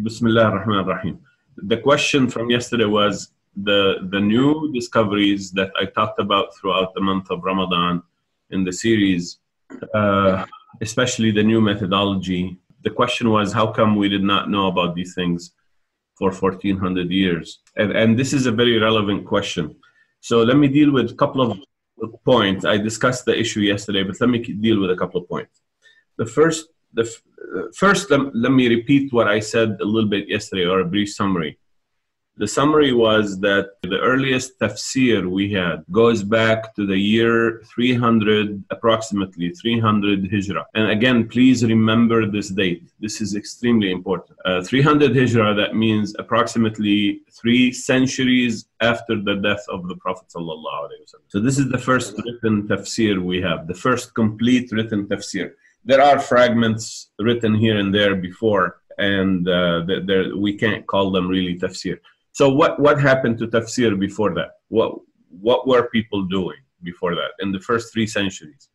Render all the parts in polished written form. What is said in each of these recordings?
Bismillah ar-Rahman ar-Rahim. The question from yesterday was the new discoveries that I talked about throughout the month of Ramadan in the series, especially the new methodology. The question was, how come we did not know about these things for 1400 years? And this is a very relevant question. So let me deal with a couple of points. I discussed the issue yesterday, but let me deal with a couple of points. First, let me repeat what I said a little bit yesterday, or a brief summary. The summary was that the earliest tafsir we had goes back to the year 300, approximately 300 Hijrah. And again, please remember this date. This is extremely important. 300 Hijrah, that means approximately 3 centuries after the death of the Prophet ﷺ. So this is the first written tafsir we have, the first complete written tafsir. There are fragments written here and there before, and we can't call them really tafsir. So what happened to tafsir before that? What were people doing before that in the first 3 centuries?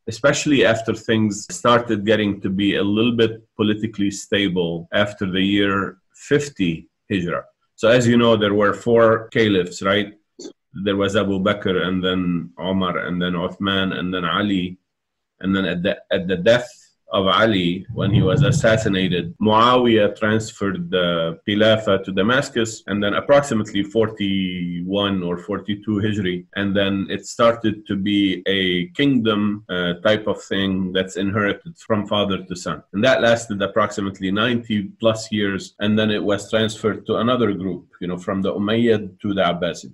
Especially after things started getting to be a little bit politically stable after the year 50 Hijrah. So as you know, there were 4 caliphs, right? There was Abu Bakr, and then Omar, and then Uthman, and then Ali. And then at the death of Ali, when he was assassinated, Muawiyah transferred the Khilafah to Damascus, and then approximately 41 or 42 Hijri, and then it started to be a kingdom type of thing that's inherited from father to son. And that lasted approximately 90 plus years, and then it was transferred to another group, from the Umayyad to the Abbasid.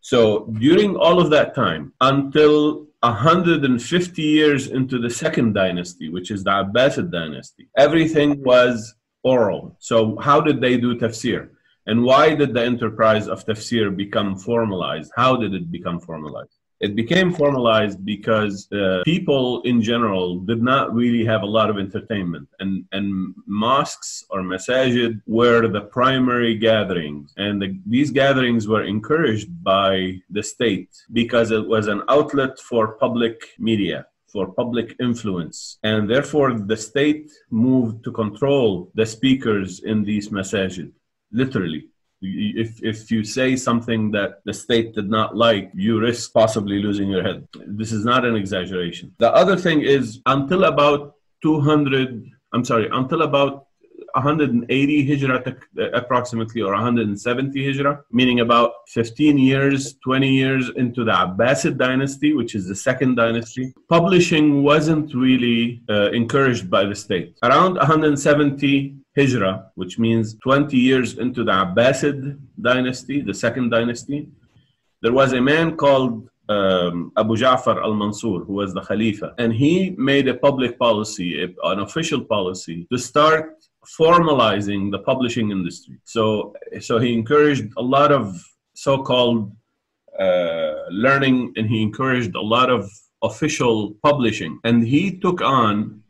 So during all of that time, until 150 years into the second dynasty, which is the Abbasid dynasty, everything was oral. So how did they do tafsir? And why did the enterprise of tafsir become formalized? How did it become formalized? It became formalized because people in general did not really have a lot of entertainment, and mosques or masajid were the primary gatherings, and these gatherings were encouraged by the state because it was an outlet for public media, for public influence, and therefore the state moved to control the speakers in these masajid, literally. If you say something that the state did not like, you risk possibly losing your head. This is not an exaggeration. The other thing is, until about 180 Hijrah approximately, or 170 Hijrah, meaning about 15 years, 20 years into the Abbasid dynasty, which is the second dynasty, publishing wasn't really encouraged by the state. Around 170 Hijrah, which means 20 years into the Abbasid dynasty, the second dynasty, there was a man called Abu Ja'far al-Mansur, who was the Khalifa, and he made a public policy, an official policy, to start formalizing the publishing industry. So he encouraged a lot of so-called learning, and he encouraged a lot of official publishing, and he took on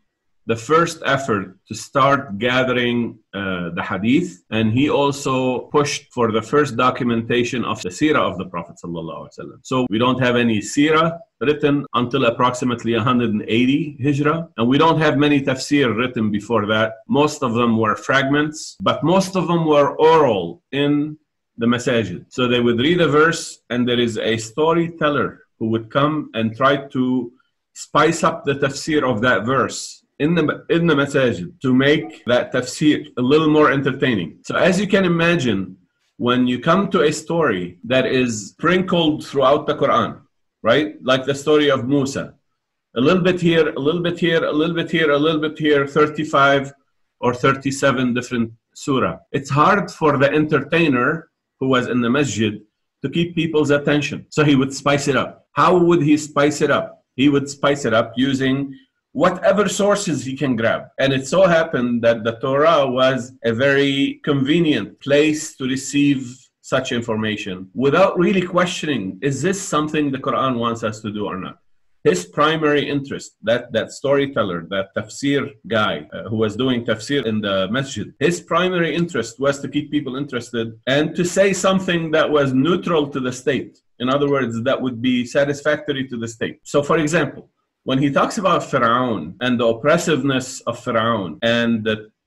the first effort to start gathering the hadith, and he also pushed for the first documentation of the seerah of the Prophet ﷺ. So we don't have any seerah written until approximately 180 Hijrah, and we don't have many tafsir written before that. Most of them were fragments, but most of them were oral in the masajid. So they would read a verse, and there is a storyteller who would come and try to spice up the tafsir of that verse in the masajid to make that tafsir a little more entertaining. So as you can imagine, when you come to a story that is sprinkled throughout the Quran, right? Like the story of Musa, a little bit here, a little bit here, a little bit here, a little bit here, 35 or 37 different surah. It's hard for the entertainer who was in the masjid to keep people's attention. So he would spice it up. How would he spice it up? He would spice it up using whatever sources he can grab. And it so happened that the Torah was a very convenient place to receive such information without really questioning, is this something the Quran wants us to do or not? His primary interest, that storyteller, that tafsir guy who was doing tafsir in the masjid, his primary interest was to keep people interested and to say something that was neutral to the state. In other words, that would be satisfactory to the state. So for example, when he talks about Fir'aun and the oppressiveness of Fir'aun and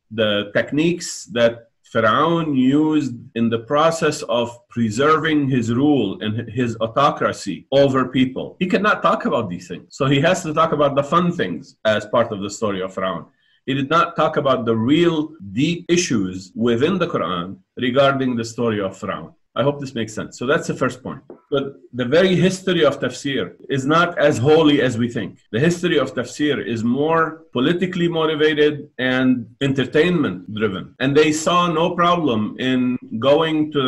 the techniques that Pharaoh used in the process of preserving his rule and his autocracy over people. He cannot talk about these things. So he has to talk about the fun things as part of the story of Pharaoh. He did not talk about the real deep issues within the Quran regarding the story of Pharaoh. I hope this makes sense. So that's the first point. But the very history of tafsir is not as holy as we think. The history of tafsir is more politically motivated and entertainment driven. And they saw no problem in going to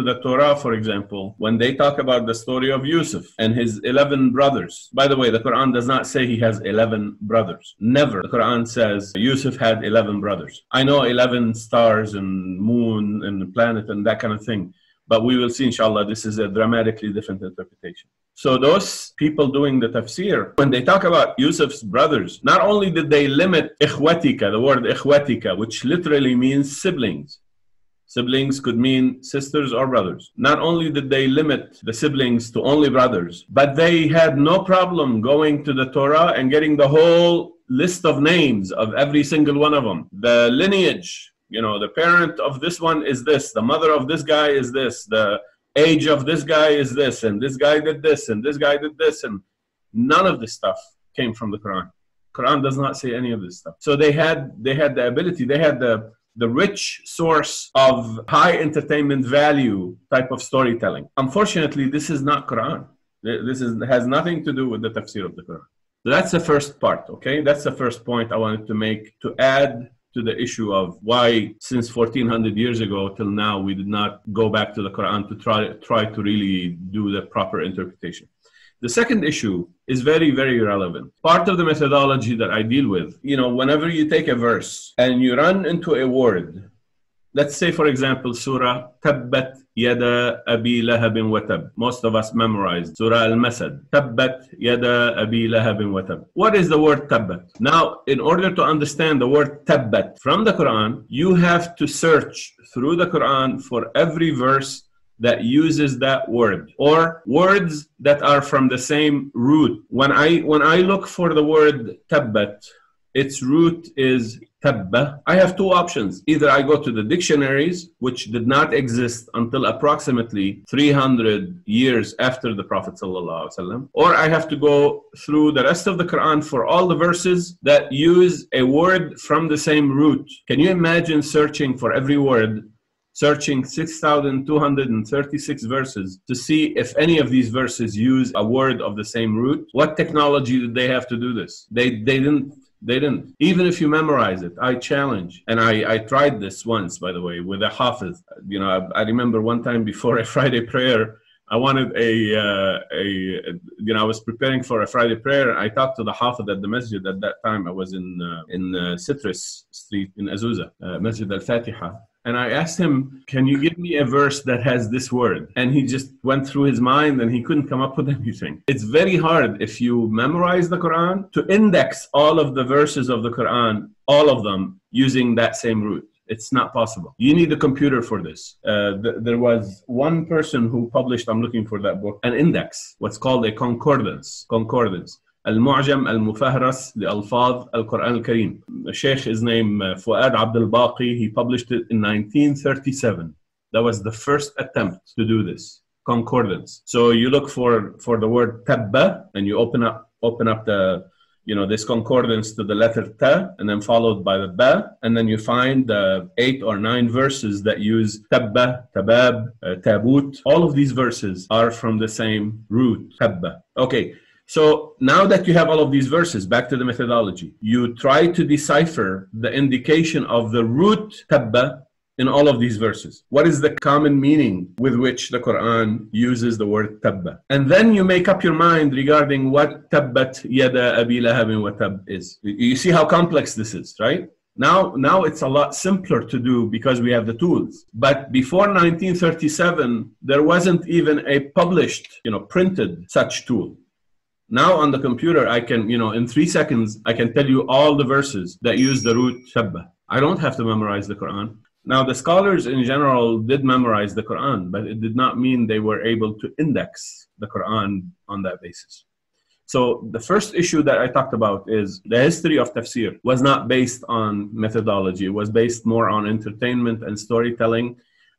the Torah, for example, when they talk about the story of Yusuf and his 11 brothers. By the way, the Quran does not say he has 11 brothers. Never. The Quran says Yusuf had 11 brothers. I know 11 stars and moon and planet and that kind of thing. But we will see, inshallah, this is a dramatically different interpretation. So those people doing the tafsir, when they talk about Yusuf's brothers, not only did they limit ikhwatika, the word ikhwatika, which literally means siblings. Siblings could mean sisters or brothers. Not only did they limit the siblings to only brothers, but they had no problem going to the Torah and getting the whole list of names of every single one of them. The lineage. You know, the parent of this one is this, the mother of this guy is this, the age of this guy is this, and this guy did this, and this guy did this, and none of this stuff came from the Quran. Quran does not say any of this stuff. So they had the ability, they had the rich source of high entertainment value type of storytelling. Unfortunately, this is not Quran. Has nothing to do with the tafsir of the Quran. So that's the first part, okay? That's the first point I wanted to make to add to the issue of why since 1400 years ago till now we did not go back to the Quran to try to really do the proper interpretation. The second issue is very, very relevant. Part of the methodology that I deal with, you know, whenever you take a verse and you run into a word, let's say, for example, Surah Tabbat Yada Abi Lahabin wa Tab. Most of us memorized Surah Al-Masad. Tabbat Yada Abi Lahabin wa Tab. What is the word Tabbat? Now, in order to understand the word Tabbat from the Quran, you have to search through the Quran for every verse that uses that word or words that are from the same root. When I look for the word Tabbat, its root is tabba. I have two options. Either I go to the dictionaries, which did not exist until approximately 300 years after the Prophet ﷺ, or I have to go through the rest of the Quran for all the verses that use a word from the same root. Can you imagine searching for every word, searching 6,236 verses to see if any of these verses use a word of the same root? What technology did they have to do this? They didn't. Even if you memorize it, I challenge. And I tried this once, by the way, with a hafiz. You know, I remember one time before a Friday prayer, I wanted I was preparing for a Friday prayer. I talked to the hafiz at the masjid at that time. I was in Citrus Street in Azusa, Masjid Al-Fatiha. And I asked him, can you give me a verse that has this word? And he just went through his mind and he couldn't come up with anything. It's very hard if you memorize the Quran to index all of the verses of the Quran, all of them using that same root. It's not possible. You need a computer for this. There was one person who published, I'm looking for that book, an index, what's called a concordance. المعجم المفهرس لألفاظ القرآن الكريم. The Sheikh is named Fuad Abdul Baqi. He published it in 1937. That was the first attempt to do this concordance. So you look for the word tabba and you open up the, you know, this concordance to the letter ta and then followed by the ba, and then you find 8 or 9 verses that use tabba, tabab, tabut. All of these verses are from the same root, tabba. Okay. So now that you have all of these verses, back to the methodology, you try to decipher the indication of the root tabba in all of these verses. What is the common meaning with which the Quran uses the word tabba? And then you make up your mind regarding what tabbat yada abi lahabin wa tab is. You see how complex this is, right? Now it's a lot simpler to do because we have the tools. But before 1937, there wasn't even a published, printed such tool. Now on the computer, I can, in 3 seconds, I can tell you all the verses that use the root tabba. I don't have to memorize the Quran. Now, the scholars in general did memorize the Quran, but it did not mean they were able to index the Quran on that basis. So the first issue that I talked about is the history of tafsir was not based on methodology. It was based more on entertainment and storytelling.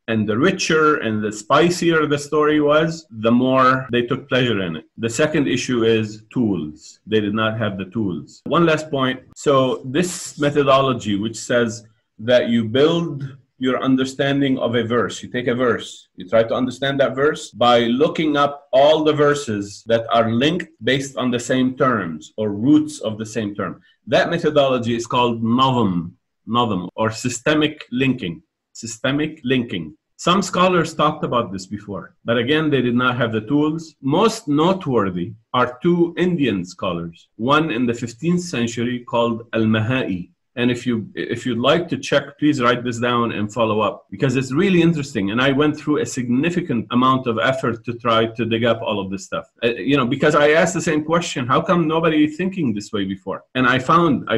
And the richer and the spicier the story was, the more they took pleasure in it. The second issue is tools. They did not have the tools. One last point. So this methodology, which says that you build your understanding of a verse. You take a verse, you try to understand that verse by looking up all the verses that are linked based on the same terms or roots of the same term. That methodology is called nadm, or systemic linking. Systemic linking. Some scholars talked about this before, but again, they did not have the tools. Most noteworthy are two Indian scholars, one in the 15th century called Al-Mahai. And if you'd like to check, please write this down and follow up, because it's really interesting. And I went through a significant amount of effort to try to dig up all of this stuff. Because I asked the same question: how come nobody thinking this way before? And I found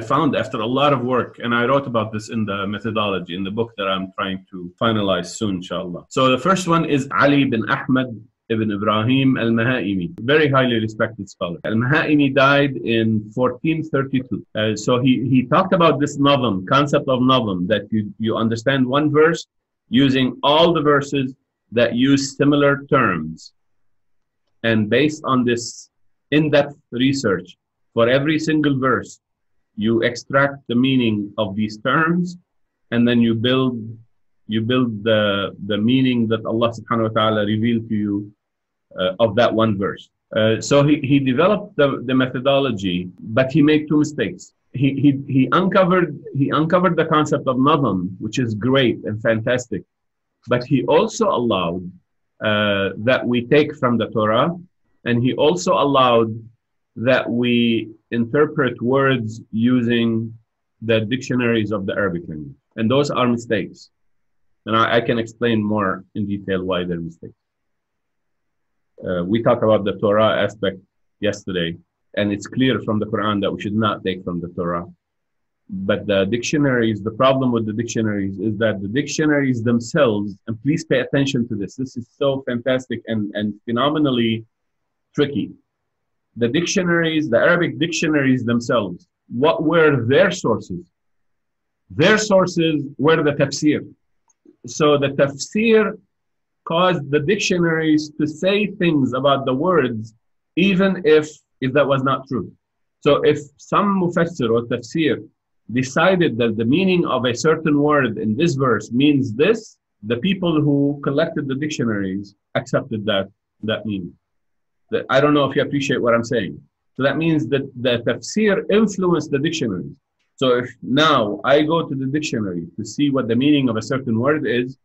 after a lot of work, and I wrote about this in the methodology in the book that I'm trying to finalize soon, inshallah. So the first one is Ali bin Ahmad Ibn Ibrahim al-Mahaimi, very highly respected scholar. Al-Mahaimi died in 1432. So he talked about this nadm, concept of nadm, that you understand one verse using all the verses that use similar terms. And based on this in-depth research, for every single verse, you extract the meaning of these terms, and then you build the meaning that Allah subhanahu wa ta'ala revealed to you of that one verse. So he developed the methodology, but he made two mistakes. He uncovered the concept of nadm, which is great and fantastic, but he also allowed that we take from the Torah, and he also allowed that we interpret words using the dictionaries of the Arabic language. And those are mistakes. And I can explain more in detail why they're mistakes. We talked about the Torah aspect yesterday, and it's clear from the Quran that we should not take from the Torah. But the dictionaries, the problem with the dictionaries is that the dictionaries themselves, and please pay attention to this, this is so fantastic and phenomenally tricky. The dictionaries, the Arabic dictionaries themselves, what were their sources? Their sources were the tafsir. So the tafsir caused the dictionaries to say things about the words, even if that was not true. So if some mufassir or tafsir decided that the meaning of a certain word in this verse means this, the people who collected the dictionaries accepted that meaning. I don't know if you appreciate what I'm saying. So that means that the tafsir influenced the dictionaries. So if now I go to the dictionary to see what the meaning of a certain word is,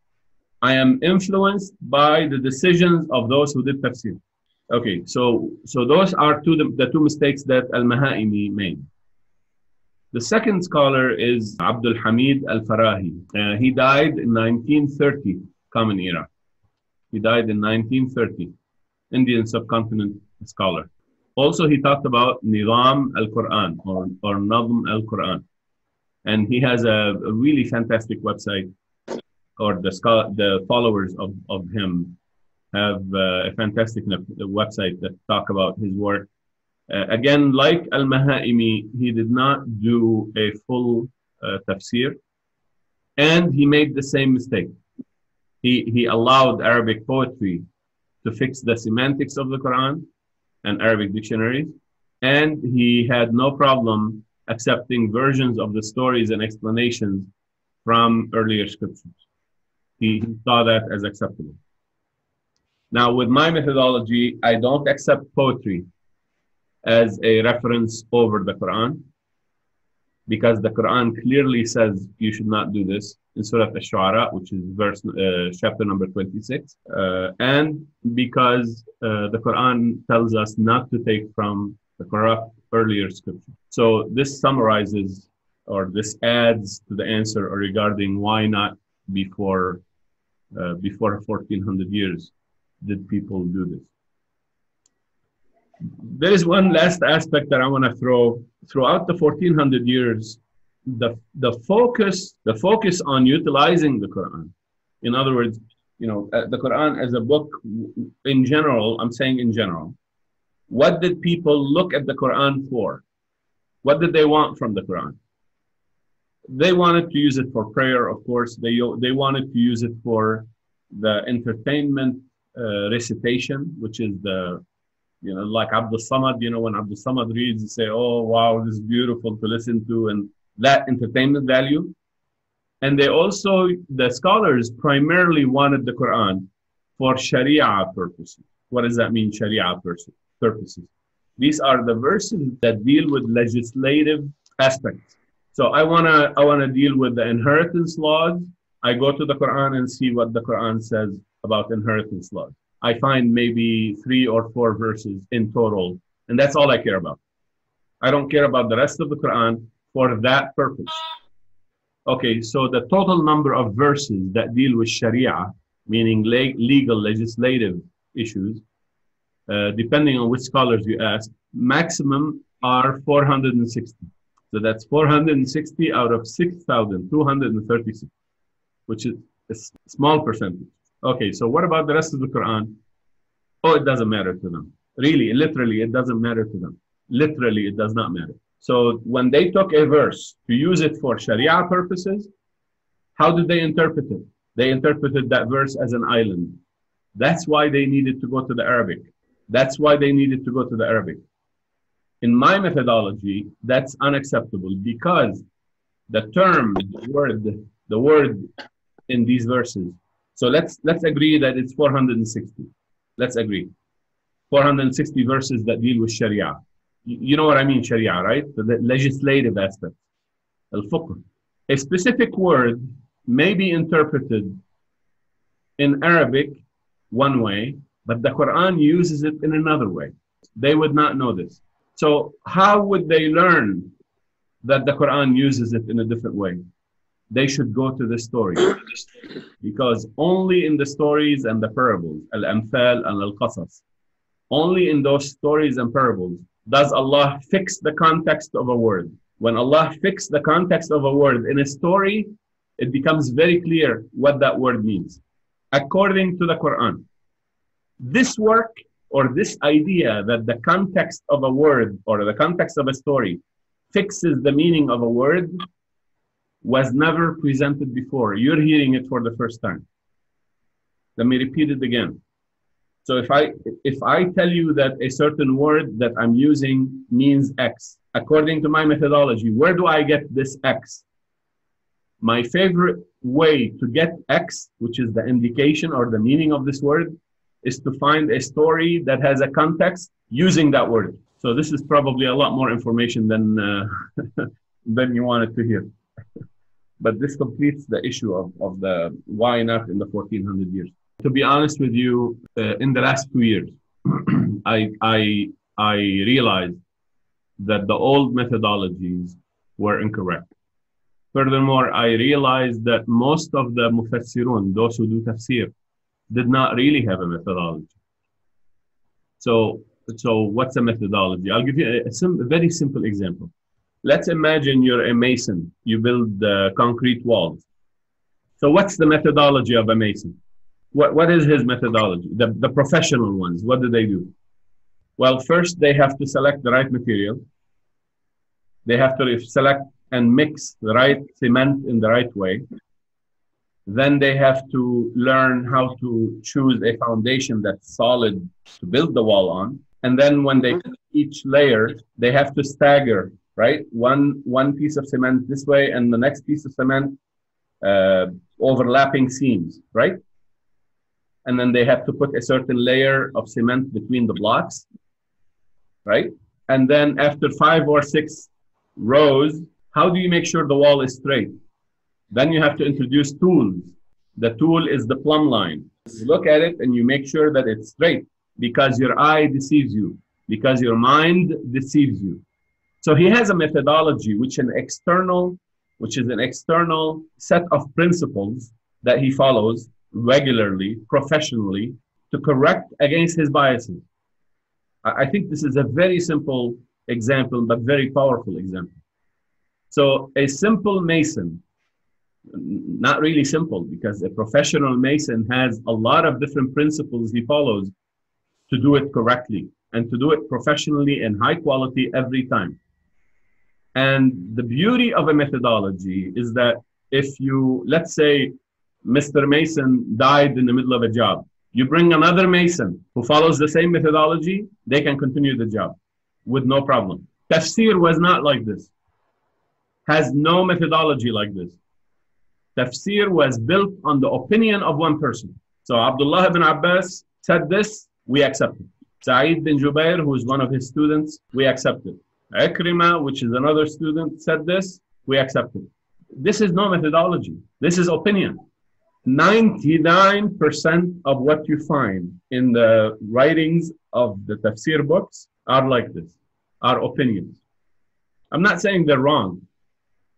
I am influenced by the decisions of those who did tafsir. Okay, so those are the two mistakes that Al-Mahaimi made. The second scholar is Abdul Hamid Al-Farahi. He died in 1930, Common Era. He died in 1930, Indian subcontinent scholar. Also, he talked about Nizam al-Quran or Nadm al-Quran. And he has a really fantastic website, or the followers of him have a fantastic website that talk about his work. Again, like Al-Mahaimi, he did not do a full tafsir, and he made the same mistake. He allowed Arabic poetry to fix the semantics of the Quran and Arabic dictionaries, and he had no problem accepting versions of the stories and explanations from earlier scriptures. He saw that as acceptable. Now, with my methodology, I don't accept poetry as a reference over the Quran, because the Quran clearly says you should not do this in Surah Ash-Shu'ara, which is chapter number 26, and because the Quran tells us not to take from the corrupt earlier scripture. So this summarizes, or this adds to the answer regarding why not before 1400 years did people do this. There is one last aspect that I want to throw. Throughout the 1400 years, the focus on utilizing the Quran. In other words, the Quran as a book in general, I'm saying in general, What did people look at the Quran for? What did they want from the Quran? They wanted to use it for prayer, of course. They wanted to use it for the entertainment recitation, which is the, like Abdul Samad, when Abdul Samad reads, you say, oh, wow, this is beautiful to listen to, and that entertainment value. And they also, the scholars primarily wanted the Quran for Sharia purposes. What does that mean, Sharia purposes? These are the verses that deal with legislative aspects. So I wanna deal with the inheritance laws. I go to the Quran and see what the Quran says about inheritance laws. I find maybe 3 or 4 verses in total, and that's all I care about. I don't care about the rest of the Quran for that purpose. Okay, so the total number of verses that deal with Sharia, meaning legal, legislative issues, depending on which scholars you ask, maximum are 460. So that's 460 out of 6,236, which is a small percentage. Okay, so what about the rest of the Quran? Oh, it doesn't matter to them. Really, literally, it doesn't matter to them. Literally, it does not matter. So when they took a verse to use it for Sharia purposes, how did they interpret it? They interpreted that verse as an island. That's why they needed to go to the Arabic. That's why they needed to go to the Arabic. In my methodology, that's unacceptable because the term, the word in these verses. So let's agree that it's 460. Let's agree. 460 verses that deal with Sharia. You know what I mean, Sharia, right? The legislative aspect. Al-Fiqh. A specific word may be interpreted in Arabic one way, but the Quran uses it in another way. They would not know this. So how would they learn that the Quran uses it in a different way? They should go to the story. Because only in the stories and the parables, Al-Amthal and Al-Qasas, only in those stories and parables does Allah fix the context of a word. When Allah fixes the context of a word in a story, it becomes very clear what that word means. According to the Quran, this work or this idea that the context of a word or the context of a story fixes the meaning of a word was never presented before. You're hearing it for the first time. Let me repeat it again. So if I tell you that a certain word that I'm using means X, according to my methodology, where do I get this X? My favorite way to get X, which is the indication or the meaning of this word, is to find a story that has a context using that word. So this is probably a lot more information than than you wanted to hear. But this completes the issue of the why not in the 1400 years. To be honest with you, in the last 2 years, I realized that the old methodologies were incorrect. Furthermore, I realized that most of the mufassirun, those who do tafsir, did not really have a methodology. So what's a methodology? I'll give you a very simple example. Let's imagine you're a mason. You build concrete walls. So what's the methodology of a mason? What is his methodology? The professional ones, what do they do? Well, first they have to select the right material. They have to select and mix the right cement in the right way. Then they have to learn how to choose a foundation that's solid to build the wall on. And then when they put each layer, they have to stagger, right? One piece of cement this way and the next piece of cement overlapping seams, right? And then they have to put a certain layer of cement between the blocks, right? And then after 5 or 6 rows, how do you make sure the wall is straight? Then you have to introduce tools. The tool is the plumb line. You look at it and you make sure that it's straight because your eye deceives you, because your mind deceives you. So he has a methodology which is an external set of principles that he follows regularly, professionally, to correct against his biases. I think this is a very simple example, but very powerful example. So a simple mason, not really simple because a professional mason has a lot of different principles he follows to do it correctly. and to do it professionally and high quality every time. And the beauty of a methodology is that if you, let's say, Mr. Mason died in the middle of a job, you bring another Mason who follows the same methodology, they can continue the job with no problem. Tafsir was not like this, has no methodology like this. Tafsir was built on the opinion of one person. So Abdullah ibn Abbas said this, we accept it. Sa'id bin Jubair, who is one of his students, we accept it. Ikrimah, which is another student, said this, we accept it. This is no methodology. This is opinion. 99% of what you find in the writings of the tafsir books are like this, are opinions. I'm not saying they're wrong.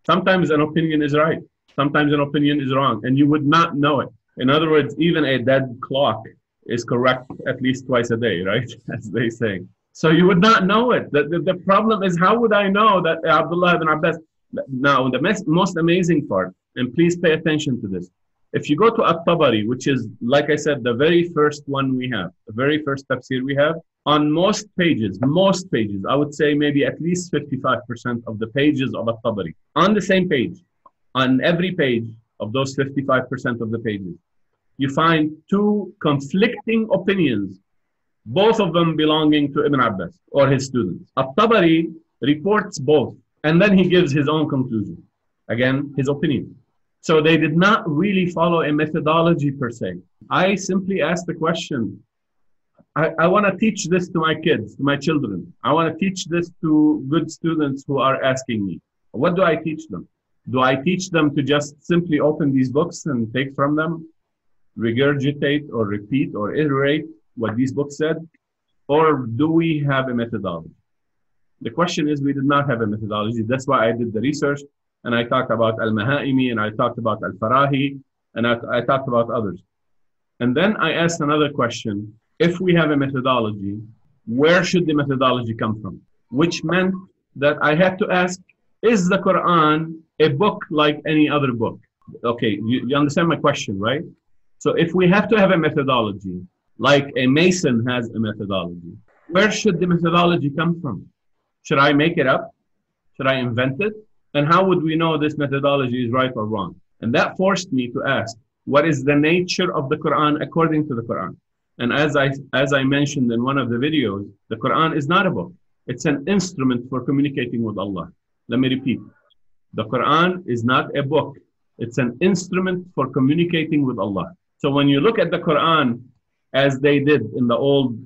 Sometimes an opinion is right. Sometimes an opinion is wrong, and you would not know it. In other words, even a dead clock is correct at least twice a day, right? As they say. So you would not know it. The problem is, how would I know that Abdullah ibn Abbas? Now, the most amazing part, and please pay attention to this. If you go to At-Tabari, which is, like I said, the very first one we have, the very first tafsir we have, on most pages, I would say maybe at least 55% of the pages of At-Tabari, on the same page, on every page of those 55% of the pages, you find two conflicting opinions, both of them belonging to Ibn Abbas or his students. At-Tabari reports both, and then he gives his own conclusion. Again, his opinion. So they did not really follow a methodology per se. I simply asked the question, I want to teach this to my kids, to my children. I want to teach this to good students who are asking me. What do I teach them? Do I teach them to just simply open these books and take from them, regurgitate or repeat or iterate what these books said? Or do we have a methodology? The question is, we did not have a methodology. That's why I did the research, and I talked about Al-Mahaimi, and I talked about Al-Farahi, and I talked about others. And then I asked another question. If we have a methodology, where should the methodology come from? Which meant that I had to ask, is the Quran a book like any other book? Okay, you understand my question, right? So if we have to have a methodology, like a Mason has a methodology, where should the methodology come from? Should I make it up? Should I invent it? And how would we know this methodology is right or wrong? And that forced me to ask, what is the nature of the Quran according to the Quran? And as I mentioned in one of the videos, the Quran is not a book. It's an instrument for communicating with Allah. Let me repeat. The Quran is not a book. It's an instrument for communicating with Allah. So when you look at the Quran, as they did in the old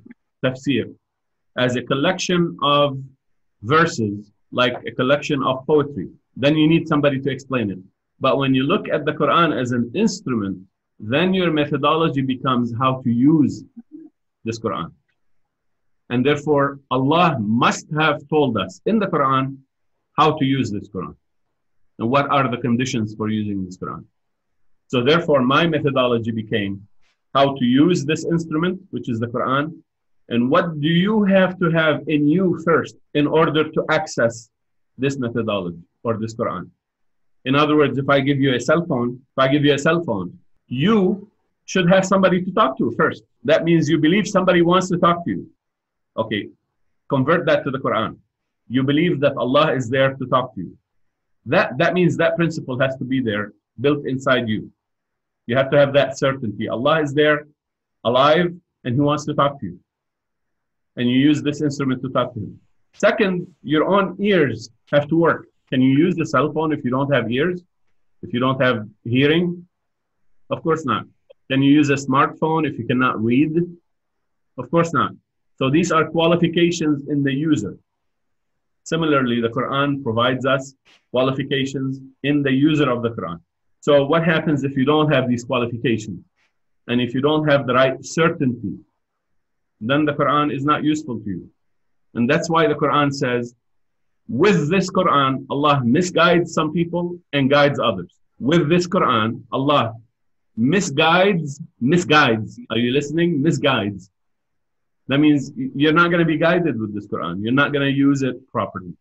tafsir, as a collection of verses, like a collection of poetry, then you need somebody to explain it. But when you look at the Quran as an instrument, then your methodology becomes how to use this Quran. And therefore, Allah must have told us in the Quran how to use this Quran and what are the conditions for using this Quran. So therefore, my methodology became how to use this instrument, which is the Quran, and what do you have to have in you first in order to access this methodology or this Quran. In other words, if I give you a cell phone, you should have somebody to talk to first. That means you believe somebody wants to talk to you. Okay, convert that to the Quran. You believe that Allah is there to talk to you. That means that principle has to be there, built inside you. You have to have that certainty. Allah is there, alive, and He wants to talk to you. And you use this instrument to talk to Him. Second, your own ears have to work. Can you use the cell phone if you don't have ears? If you don't have hearing? Of course not. Can you use a smartphone if you cannot read? Of course not. So these are qualifications in the user. Similarly, the Quran provides us qualifications in the user of the Quran. So what happens if you don't have these qualifications? And if you don't have the right certainty, then the Quran is not useful to you. And that's why the Quran says, with this Quran, Allah misguides some people and guides others. With this Quran, Allah misguides. Are you listening? Misguides. That means you're not going to be guided with this Quran. You're not going to use it properly.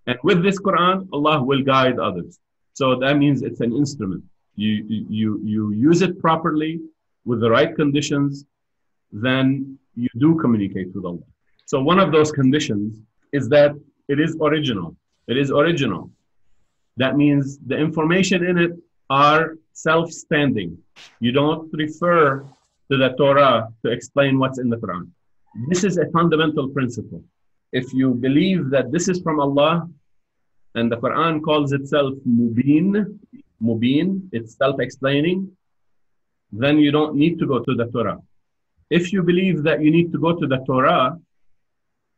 And with this Quran, Allah will guide others. So that means it's an instrument. You use it properly with the right conditions, then you do communicate with Allah. So one of those conditions is that it is original. It is original. That means the information in it are self-standing. You don't refer to the Torah to explain what's in the Quran. This is a fundamental principle. If you believe that this is from Allah, and the Quran calls itself mubin, it's self-explaining, then you don't need to go to the Torah. If you believe that you need to go to the Torah,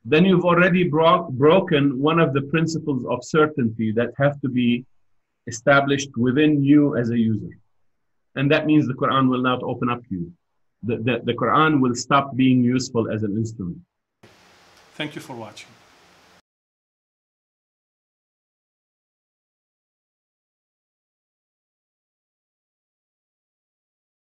then you've already broken one of the principles of certainty that have to be established within you as a user. And that means the Quran will not open up to you. The Quran will stop being useful as an instrument. Thank you for watching.